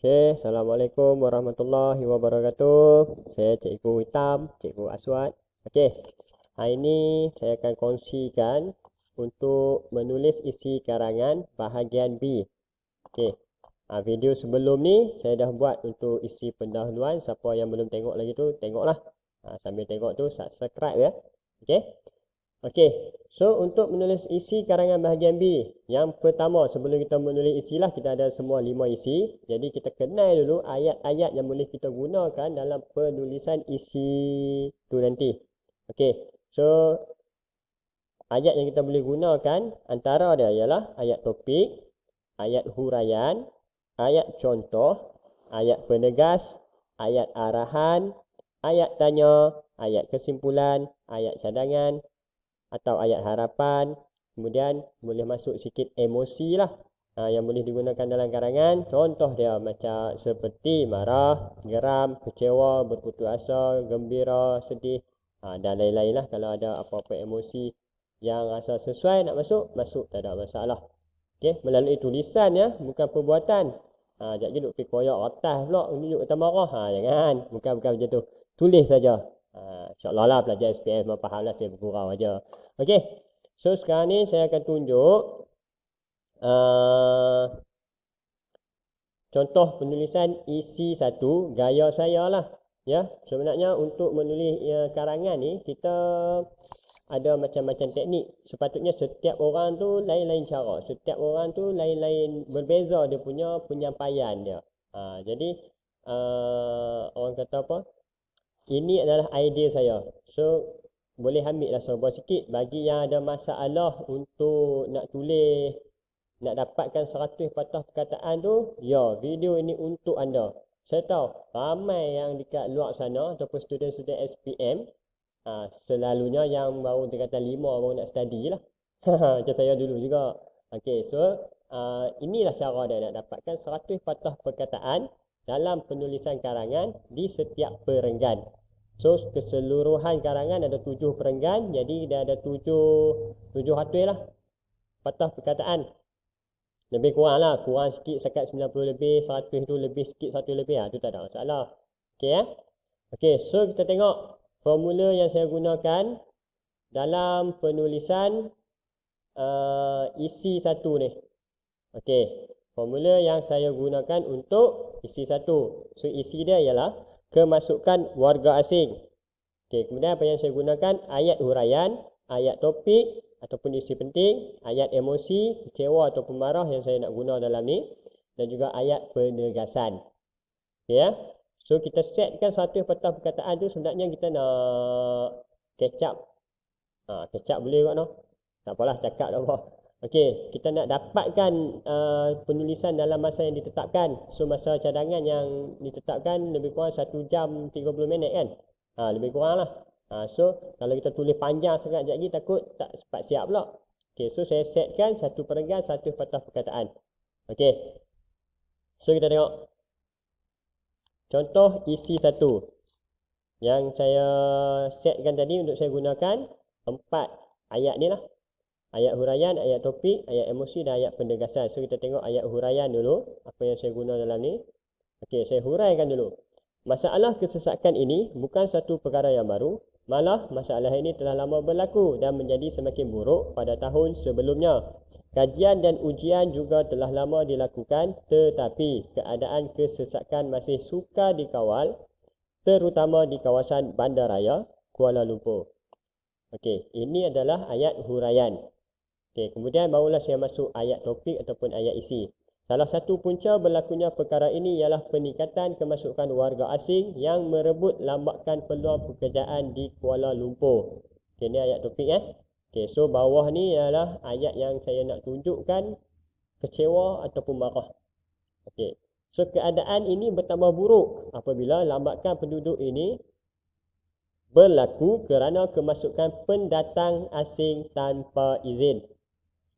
Okey, Assalamualaikum warahmatullahi wabarakatuh. Saya Cikgu Hitam, Cikgu Aswad. Okey, hari ini saya akan kongsikan untuk menulis isi karangan bahagian B. Okey, video sebelum ni saya dah buat untuk isi pendahuluan. Siapa yang belum tengok lagi tu, tengoklah. Sambil tengok tu, subscribe ya. Okey. Okey, so untuk menulis isi karangan bahagian B, yang pertama sebelum kita menulis isilah, kita ada semua 5 isi. Jadi kita kenal dulu ayat-ayat yang boleh kita gunakan dalam penulisan isi tu nanti. Okey, so ayat yang kita boleh gunakan antara dia ialah ayat topik, ayat huraian, ayat contoh, ayat penegas, ayat arahan, ayat tanya, ayat kesimpulan, ayat cadangan, atau ayat harapan. Kemudian boleh masuk sikit emosi lah, yang boleh digunakan dalam karangan. Contoh dia macam seperti marah, geram, kecewa, berputus asa, gembira, sedih, dan lain-lain lah. Kalau ada apa-apa emosi yang rasa sesuai nak masuk, masuk, tak ada masalah. Okay, melalui tulisan ya, bukan perbuatan. Sekejap je duk pergi koyak atas pula, tunjuk kata marah. Jangan, bukan macam tu. Tulis saja. InsyaAllah lah pelajar SPM faham lah, saya bergurau aja. Okey, so sekarang ni saya akan tunjuk contoh penulisan isi satu, gaya saya lah. Ya, sebenarnya untuk menulis karangan ni, kita ada macam-macam teknik. Sepatutnya setiap orang tu lain-lain cara. Setiap orang tu lain-lain, berbeza dia punya penyampaian dia. Jadi, orang kata apa? Ini adalah idea saya. So, boleh ambil lah sebuah sikit. Bagi yang ada masalah untuk nak tulis, nak dapatkan 100 patah perkataan tu, ya, video ini untuk anda. Saya tahu, ramai yang dekat luar sana, ataupun student-student SPM, selalunya yang baru tingkatan 5 baru nak study lah. Macam saya dulu juga. Okay, so, inilah cara dia nak dapatkan 100 patah perkataan dalam penulisan karangan di setiap perenggan. So, keseluruhan karangan ada 7 perenggan. Jadi, dia ada 700 lah patah perkataan. Lebih kurang lah. Kurang sikit sekat 90 lebih. 100 tu lebih sikit 1 lebih. Tu tak ada masalah. Okay ya. Okay, so kita tengok formula yang saya gunakan dalam penulisan isi satu ni. Okay, formula yang saya gunakan untuk isi satu. So, isi dia ialah kemasukan warga asing. Okay, kemudian apa yang saya gunakan? Ayat huraian, ayat topik ataupun isi penting, ayat emosi, kecewa ataupun marah yang saya nak guna dalam ni, dan juga ayat penegasan. Okay ya. So, kita setkan satu patah perkataan tu sebenarnya kita nak catch up. Catch up boleh kot no? Tak apalah, cakap tak apa. Okey, kita nak dapatkan penulisan dalam masa yang ditetapkan. So, masa cadangan yang ditetapkan lebih kurang 1 jam 30 minit kan? Lebih kurang lah. So, kalau kita tulis panjang sangat sekejap lagi, takut tak sempat siap pula. Okey, so saya setkan satu perenggan, satu patah perkataan. Okey. So, kita tengok. Contoh isi satu. Yang saya setkan tadi untuk saya gunakan 4 ayat ni lah. Ayat huraian, ayat topik, ayat emosi dan ayat penegasan. So, kita tengok ayat huraian dulu. Apa yang saya guna dalam ni. Okey, saya huraikan dulu. Masalah kesesakan ini bukan satu perkara yang baru. Malah, masalah ini telah lama berlaku dan menjadi semakin buruk pada tahun sebelumnya. Kajian dan ujian juga telah lama dilakukan, tetapi keadaan kesesakan masih sukar dikawal, terutama di kawasan Bandaraya, Kuala Lumpur. Okey, ini adalah ayat huraian. Okey, kemudian barulah saya masuk ayat topik ataupun ayat isi. Salah satu punca berlakunya perkara ini ialah peningkatan kemasukan warga asing yang merebut lambakan peluang pekerjaan di Kuala Lumpur. Okey, ini ayat topik ya. Okey, so bawah ni ialah ayat yang saya nak tunjukkan kecewa ataupun marah. Okey. So, keadaan ini bertambah buruk apabila lambakan penduduk ini berlaku kerana kemasukan pendatang asing tanpa izin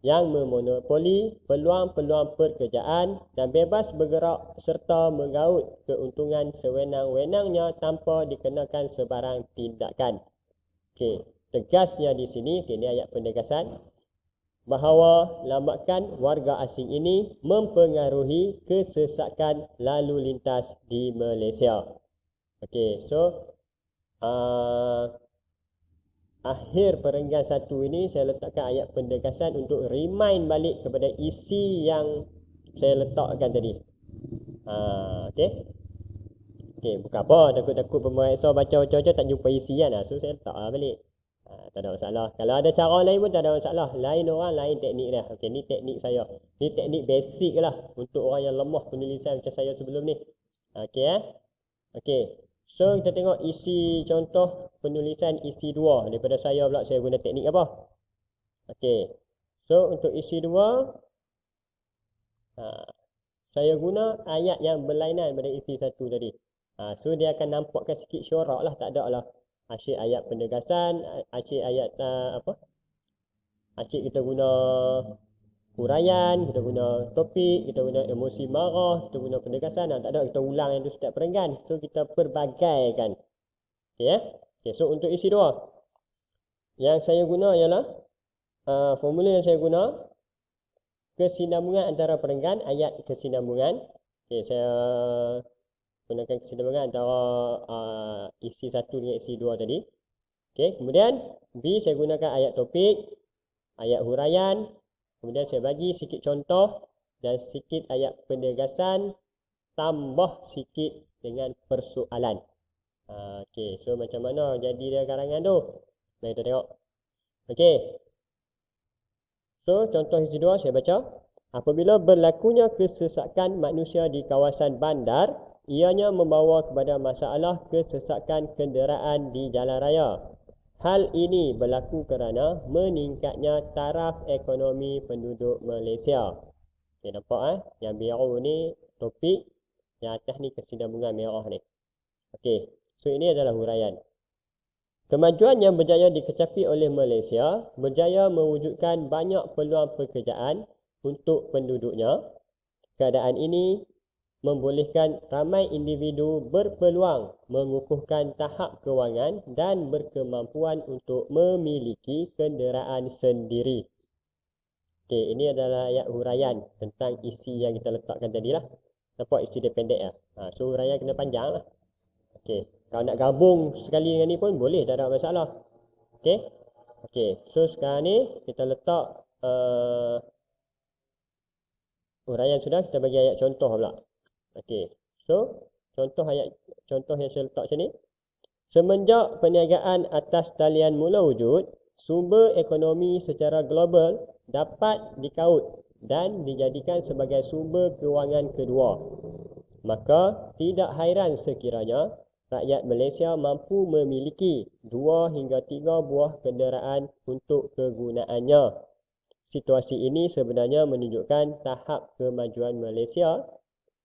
yang memonopoli peluang-peluang pekerjaan dan bebas bergerak serta menggaut keuntungan sewenang-wenangnya tanpa dikenakan sebarang tindakan. Okey, tegasnya di sini, ini ayat penegasan. bahawa lambakan warga asing ini mempengaruhi kesesakan lalu lintas di Malaysia. Okey, so akhir perenggan 1 ini saya letakkan ayat pendegasan untuk remind balik kepada isi yang saya letakkan tadi. Okey. Okey, bukan apa, takut-takut pembuat exam baca-baca tak jumpa isi kan. So saya letak balik. Tak ada masalah. Kalau ada cara lain pun tak ada masalah. Lain orang, lain teknik dah. Okey, ni teknik saya. Ni teknik basic lah untuk orang yang lemah penulisan macam saya sebelum ni. Okey Okey. So kita tengok isi contoh penulisan isi 2 daripada saya pula saya guna teknik apa. Okey. So untuk isi 2 saya guna ayat yang berlainan pada isi 1 tadi. So dia akan nampakkan sikit syorak lah, tak ada lah. Asyik ayat pendegasan, asyik ayat asyik kita guna huraian, kita guna topik, kita guna emosi marah, kita guna pendegasan. Tak ada kita ulang yang tu setiap perenggan. So kita perbagaikan. Okey Okay, so untuk isi 2 yang saya guna ialah formula yang saya guna kesinambungan antara perenggan, ayat kesinambungan. Okey, saya gunakan kesinambungan antara isi 1 dengan isi 2 tadi. Okey, kemudian B saya gunakan ayat topik, ayat huraian, kemudian saya bagi sikit contoh dan sikit ayat pendegasan tambah sikit dengan persoalan. Okey, so macam mana jadi dia karangan tu? Mari kita tengok. Okey. So contoh isi 2 saya baca. Apabila berlakunya kesesakan manusia di kawasan bandar, ianya membawa kepada masalah kesesakan kenderaan di jalan raya. Hal ini berlaku kerana meningkatnya taraf ekonomi penduduk Malaysia. Okay, nampak Yang biru ni topik, yang atas ni kesinambungan merah ni. Okey, so ini adalah huraian. Kemajuan yang berjaya dikecapi oleh Malaysia berjaya mewujudkan banyak peluang pekerjaan untuk penduduknya. Keadaan ini membolehkan ramai individu berpeluang mengukuhkan tahap kewangan dan berkemampuan untuk memiliki kenderaan sendiri. Okey, ini adalah ayat huraian tentang isi yang kita letakkan tadi lah. Nampak isi dia pendek lah. So huraian kena panjang lah. Okey, kalau nak gabung sekali dengan ni pun boleh, tak ada masalah. Okey. Okey, so sekarang ni kita letak huraian sudah, kita bagi ayat contoh pula. Okey. So, contoh yang saya letak macam ni. Semenjak perniagaan atas talian mula wujud, sumber ekonomi secara global dapat dikaut dan dijadikan sebagai sumber kewangan kedua. Maka tidak hairan sekiranya rakyat Malaysia mampu memiliki 2 hingga 3 buah kenderaan untuk kegunaannya. Situasi ini sebenarnya menunjukkan tahap kemajuan Malaysia.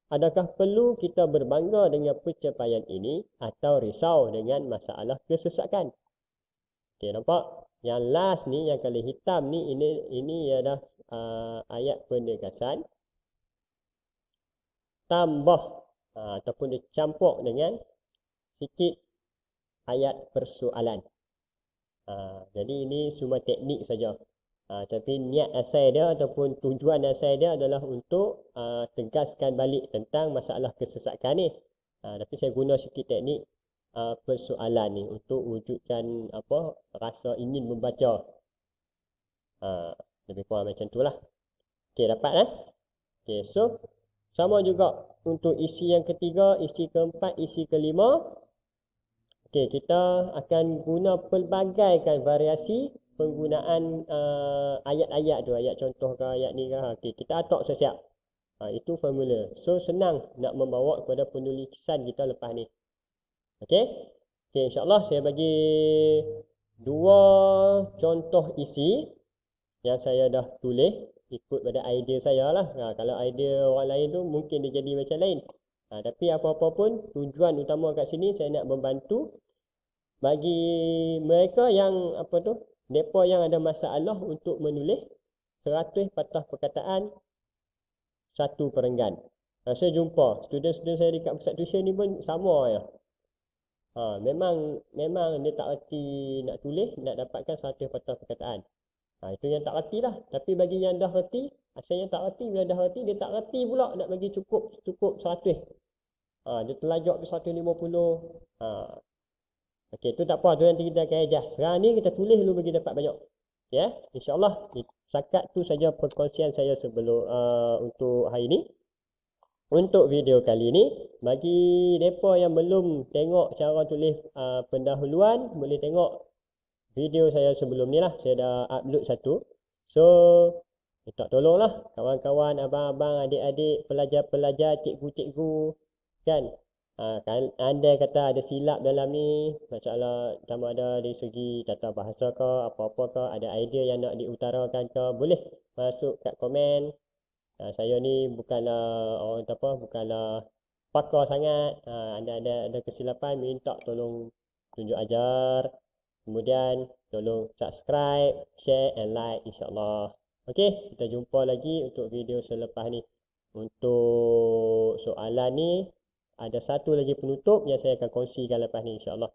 Adakah perlu kita berbangga dengan pencapaian ini atau risau dengan masalah kesesakan? Okey, nampak? Yang last ni, yang color hitam ni, ini adalah ayat pendegasan tambah ataupun dicampur dengan sikit ayat persoalan. Jadi ini cuma teknik saja. Tapi niat asal dia ataupun tujuan asal dia adalah untuk tegaskan balik tentang masalah kesesakan ni. Tapi saya guna sikit teknik persoalan ni untuk wujudkan rasa ingin membaca. Lebih kurang macam tu lah. Okey, dapat Okey, so sama juga untuk isi yang ketiga, isi keempat, isi kelima. Okey, kita akan guna pelbagaikan variasi penggunaan ayat-ayat tu, ayat contoh ke ayat ni ke. Okey, kita atok siap-siap. Itu formula. So senang nak membawa kepada penulisan kita lepas ni. Okey. Okey, insya-Allah saya bagi 2 contoh isi yang saya dah tulis ikut pada idea saya lah. Kalau idea orang lain tu mungkin dia jadi macam lain. Tapi apa-apa pun tujuan utama kat sini saya nak membantu bagi mereka yang mereka yang ada masalah untuk menulis 100 patah perkataan 1 perenggan. Saya jumpa student-student saya dekat pusat tuition ni pun sama ya. Memang dia tak erti nak tulis, nak dapatkan 100 patah perkataan. Itu yang tak reti lah. Tapi bagi yang dah reti, asalnya tak reti, bila dah reti, dia tak reti pula nak bagi cukup 100. Dia terlajak ke 150. Okey, tu tak apa. Tu nanti kita akan adjust. Sekarang ni kita tulis dulu bagi dapat banyak. Ya, insyaAllah. Setakat tu saja perkongsian saya sebelum untuk hari ni. Untuk video kali ni, bagi mereka yang belum tengok cara tulis pendahuluan, boleh tengok video saya sebelum ni lah. Saya dah upload satu. So, minta tolonglah kawan-kawan, abang-abang, adik-adik, pelajar-pelajar, cikgu-cikgu, kan? Kan andai kata ada silap dalam ni, masalah sama ada dari segi tata bahasa ke, apa-apa ke, ada idea yang nak diutarakan ke, boleh masuk kat komen. Saya ni bukanlah orang kata apa, bukanlah pakar sangat. Anda ada kesilapan, minta tolong tunjuk ajar. Kemudian tolong subscribe, share and like insyaAllah. Okey, kita jumpa lagi untuk video selepas ni. Untuk soalan ni, ada satu lagi penutup yang saya akan kongsikan lepas ni insyaAllah.